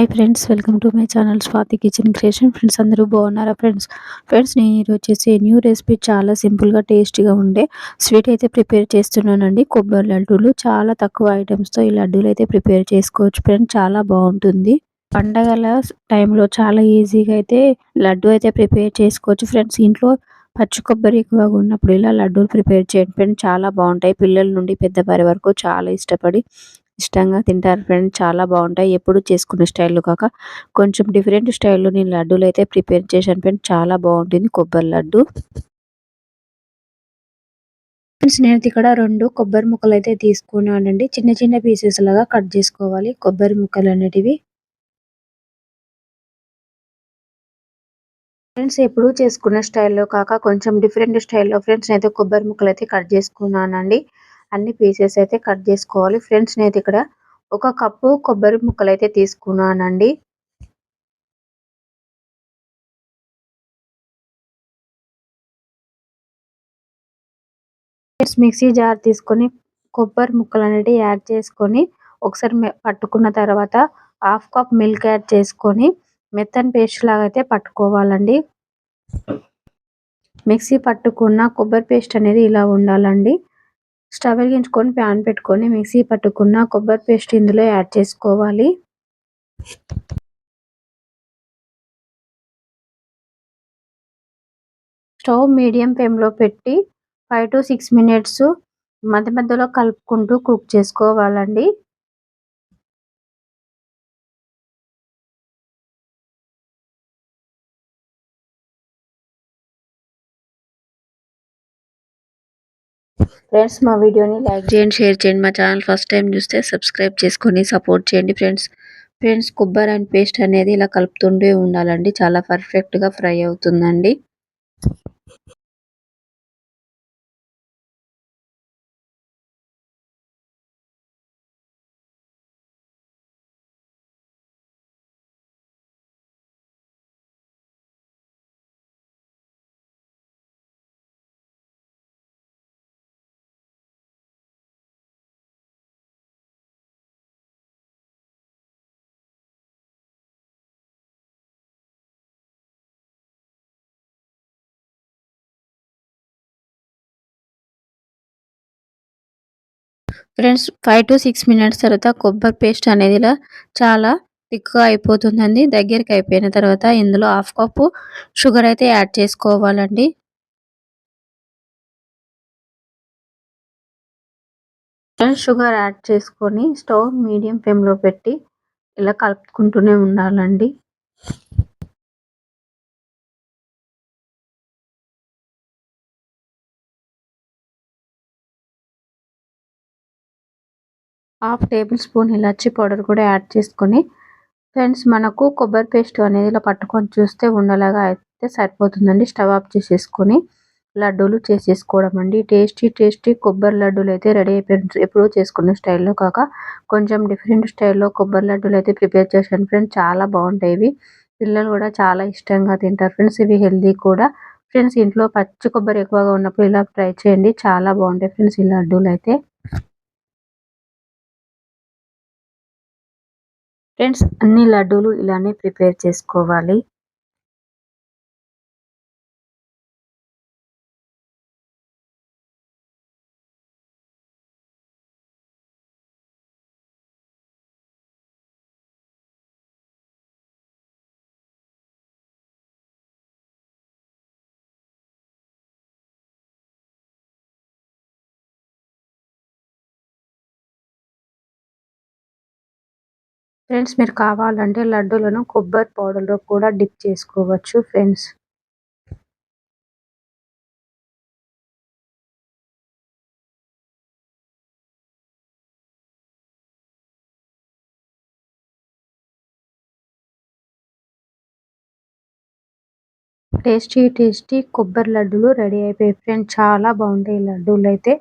Hi friends, welcome to my channel Swathi kitchen creation. Friends అందరూ బాగున్నారా friends? నేను ఈరోజు వచ్చేసి న్యూ రెసిపీ చాలా సింపుల్గా టేస్టీగా ఉండే స్వీట్ అయితే ప్రిపేర్ చేస్తున్నానండి. కొబ్బరి లడ్డూలు చాలా తక్కువ ఐటమ్స్తో ఈ లడ్డూలు అయితే ప్రిపేర్ చేసుకోవచ్చు ఫ్రెండ్స్. చాలా బాగుంటుంది. పండగల టైంలో చాలా ఈజీగా అయితే లడ్డు అయితే ప్రిపేర్ చేసుకోవచ్చు ఫ్రెండ్స్. ఇంట్లో పచ్చి కొబ్బరి ఎక్కువగా ఉన్నప్పుడు ఇలా లడ్డూలు ప్రిపేర్ చేయండి ఫ్రెండ్స్. చాలా బాగుంటాయి. పిల్లల నుండి పెద్దవారి వరకు చాలా ఇష్టంగా తింటారు ఫ్రెండ్స్. చాలా బాగుంటాయి. ఎప్పుడు చేసుకునే స్టైల్లో కాక కొంచెం డిఫరెంట్ స్టైల్లో నేను లడ్డూలు అయితే ప్రిపేర్ చేశాను ఫ్రెండ్స్. చాలా బాగుంటుంది కొబ్బరి లడ్డు. ఫ్రెండ్స్ నేనైతే ఇక్కడ 2 కొబ్బరి ముక్కలు అయితే తీసుకున్నానండి. చిన్న చిన్న పీసెస్ లాగా కట్ చేసుకోవాలి కొబ్బరి ముక్కలు అనేటివి. ఫ్రెండ్స్ ఎప్పుడు చేసుకున్న స్టైల్లో కాక కొంచెం డిఫరెంట్ స్టైల్లో ఫ్రెండ్స్ నేనైతే కొబ్బరి ముక్కలు అయితే కట్ చేసుకున్నానండి. అన్ని పీసెస్ అయితే కట్ చేసుకోవాలి ఫ్రెండ్స్. నేనైతే ఇక్కడ 1 కప్పు కొబ్బరి ముక్కలు అయితే తీసుకున్నానండి. మిక్సీ జార్ తీసుకొని కొబ్బరి ముక్కలు అనేటివి యాడ్ చేసుకొని ఒకసారి పట్టుకున్న తర్వాత 1/2 కప్ మిల్క్ యాడ్ చేసుకొని మెత్తని పేస్ట్ లాగా అయితే పట్టుకోవాలండి. మిక్సీ పట్టుకున్న కొబ్బరి పేస్ట్ అనేది ఇలా ఉండాలండి. స్టవ్ వెలిగించుకొని ప్యాన్ పెట్టుకొని మిక్సీ పట్టుకున్న కొబ్బరి పేస్ట్ ఇందులో యాడ్ చేసుకోవాలి. స్టవ్ మీడియం ఫ్లేమ్లో పెట్టి 5 to 6 మినిట్స్ మధ్య మధ్యలో కలుపుకుంటూ కుక్ చేసుకోవాలండి. ఫ్రెండ్స్ మా వీడియోని లైక్ చేయండి, షేర్ చేయండి. మా ఛానల్ ఫస్ట్ టైం చూస్తే సబ్స్క్రైబ్ చేసుకొని సపోర్ట్ చేయండి ఫ్రెండ్స్. కొబ్బరి అండ్ పేస్ట్ అనేది ఇలా కలుపుతుండే ఉండాలండి. చాలా పర్ఫెక్ట్గా ఫ్రై అవుతుందండి. ఫ్రెండ్స్ 5 to 6 మినిట్స్ తర్వాత కొబ్బరి పేస్ట్ అనేది ఇలా చాలా థిక్‌గా అయిపోతుందండి. దగ్గరికి అయిపోయిన తర్వాత ఇందులో 1/2 కప్పు షుగర్ అయితే యాడ్ చేసుకోవాలండి. షుగర్ యాడ్ చేసుకొని స్టవ్ మీడియం ఫ్లేమ్‌లో పెట్టి ఇలా కలుపుకుంటూనే ఉండాలండి. హాఫ్ టేబుల్ స్పూన్ ఇలాచీ పౌడర్ కూడా యాడ్ చేసుకొని ఫ్రెండ్స్ మనకు కొబ్బరి పేస్ట్ అనేది ఇలా పట్టుకొని చూస్తే ఉండలాగా అయితే సరిపోతుందండి. స్టవ్ ఆఫ్ చేసేసుకొని లడ్డూలు చేసేసుకోవడం అండి. టేస్టీ కొబ్బరి లడ్డూలు అయితే రెడీ అయిపోయాయి. ఎప్పుడూ చేసుకున్న స్టైల్లో కాక కొంచెం డిఫరెంట్ స్టైల్లో కొబ్బరి లడ్డూలు అయితే ప్రిపేర్ చేశాను ఫ్రెండ్స్. చాలా బాగుంటాయి ఇవి. పిల్లలు కూడా చాలా ఇష్టంగా తింటారు ఫ్రెండ్స్. ఇవి హెల్దీ కూడా ఫ్రెండ్స్. ఇంట్లో పచ్చి కొబ్బరి ఎక్కువగా ఉన్నప్పుడు ఇలా ట్రై చేయండి. చాలా బాగుంటాయి ఫ్రెండ్స్ ఈ లడ్డూలు అయితే. ఫ్రెండ్స్ అన్ని లడ్డూలు ఇలానే ప్రిపేర్ చేసుకోవాలి. ఫ్రెండ్స్ మీరు కావాలంటే లడ్డూలను కొబ్బరి పౌడర్‌లో కూడా డిప్ చేసుకోవచ్చు ఫ్రెండ్స్. టేస్టీ కొబ్బరి లడ్డూలు రెడీ అయిపోయాయి ఫ్రెండ్స్. చాలా బాగుంటాయి ఈ లడ్డూలైతే.